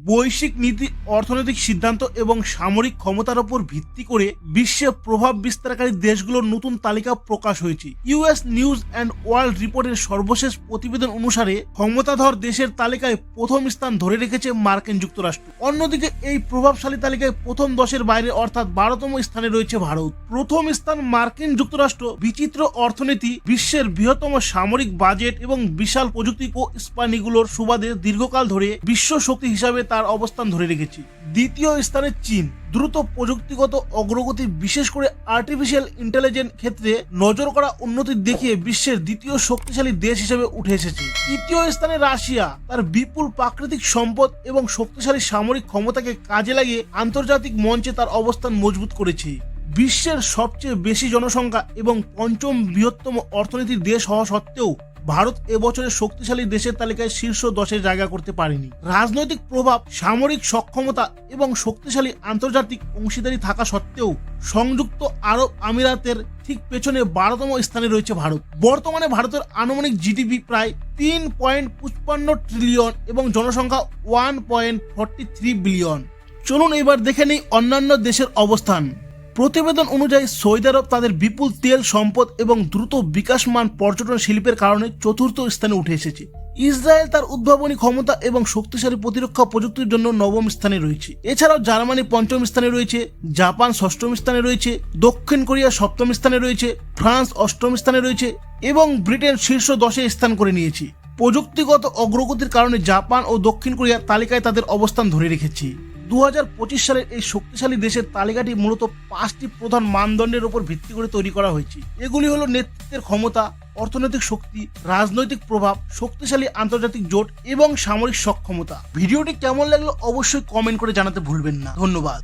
বৈশ্বিক নীতি, অর্থনৈতিক সিদ্ধান্ত এবং সামরিক ক্ষমতার উপর ভিত্তি করে বিশ্বে প্রভাব বিস্তারকারী দেশগুলোর নতুন তালিকা প্রকাশ হয়েছে। ইউএস নিউজ অ্যান্ড ওয়ার্ল্ড রিপোর্টের সর্বশেষ প্রতিবেদন অনুসারে ক্ষমতাধর দেশের তালিকায় প্রথম স্থান ধরে রেখেছে মার্কিন যুক্তরাষ্ট্র। অন্যদিকে এই প্রভাবশালী তালিকায় প্রথম 10-এর বাইরে অর্থাৎ 12তম স্থানে রয়েছে ভারত। প্রথম স্থান মার্কিন যুক্তরাষ্ট্র বিচিত্র অর্থনীতি, বিশ্বের বৃহত্তম সামরিক বাজেট এবং বিশাল প্রযুক্তি ও স্পানিগুলোর সুবাদে দীর্ঘকাল ধরে বিশ্ব শক্তি হিসাবে তার অবস্থান ধরে রেখেছে। দ্বিতীয় স্থানে চীন দ্রুত প্রযুক্তিগত অগ্রগতি, বিশেষ করে আর্টিফিশিয়াল ইন্টেলিজেন্স ক্ষেত্রে নজর করা উন্নতি দেখিয়ে বিশ্বের দ্বিতীয় শক্তিশালী দেশ হিসেবে উঠে এসেছে। তৃতীয় স্থানে রাশিয়া তার বিপুল প্রাকৃতিক সম্পদ এবং শক্তিশালী সামরিক ক্ষমতাকে কাজে লাগিয়ে আন্তর্জাতিক মঞ্চে তার অবস্থান মজবুত করেছে। বিশ্বের সবচেয়ে বেশি জনসংখ্যা এবং পঞ্চম বৃহত্তম অর্থনীতির দেশ হওয়া সত্ত্বেও ভারত এবছরের শক্তিশালী দেশের তালিকায় শীর্ষ 10-এ জায়গা করতে পারেনি। রাজনৈতিক প্রভাব, সামরিক সক্ষমতা এবং শক্তিশালী আন্তর্জাতিক অংশীদারি থাকা সত্ত্বেও সংযুক্ত আরব আমিরাতের ঠিক পেছনে 12তম স্থানে রয়েছে ভারত। বর্তমানে ভারতের আনুমানিক জিডিপি প্রায় 3.55 ট্রিলিয়ন এবং জনসংখ্যা 1.43 বিলিয়ন। চলুন এবার দেখে নেই অন্যান্য দেশের অবস্থান। প্রতিবেদন অনুযায়ী সৌদি আরব তাদের বিপুল তেল সম্পদ এবং দ্রুত বিকাশমান পর্যটন শিল্পের কারণে চতুর্থ স্থানে উঠে এসেছে। ইসরায়েল তার উদ্ভাবনী ক্ষমতা এবং শক্তিশালী প্রতিরক্ষা প্রযুক্তির জন্য 9ম স্থানে রয়েছে। এছাড়াও জার্মানি 5ম স্থানে রয়েছে, জাপান 6ম স্থানে রয়েছে, দক্ষিণ কোরিয়া 7ম স্থানে রয়েছে, ফ্রান্স 8ম স্থানে রয়েছে এবং ব্রিটেন শীর্ষ 10-এ স্থান করে নিয়েছে। প্রযুক্তিগত অগ্রগতির কারণে জাপান ও দক্ষিণ কোরিয়া তালিকায় তাদের অবস্থান ধরে রেখেছে। 2025 সালের এই শক্তিশালী দেশের তালিকাটি মূলত 5টি প্রধান মানদণ্ডের উপর ভিত্তি করে তৈরি করা হয়েছে। এগুলি হলো নেতৃত্বের ক্ষমতা, অর্থনৈতিক শক্তি, রাজনৈতিক প্রভাব, শক্তিশালী আন্তর্জাতিক জোট এবং সামরিক সক্ষমতা। ভিডিওটি কেমন লাগলো অবশ্যই কমেন্ট করে জানাতে ভুলবেন না। ধন্যবাদ।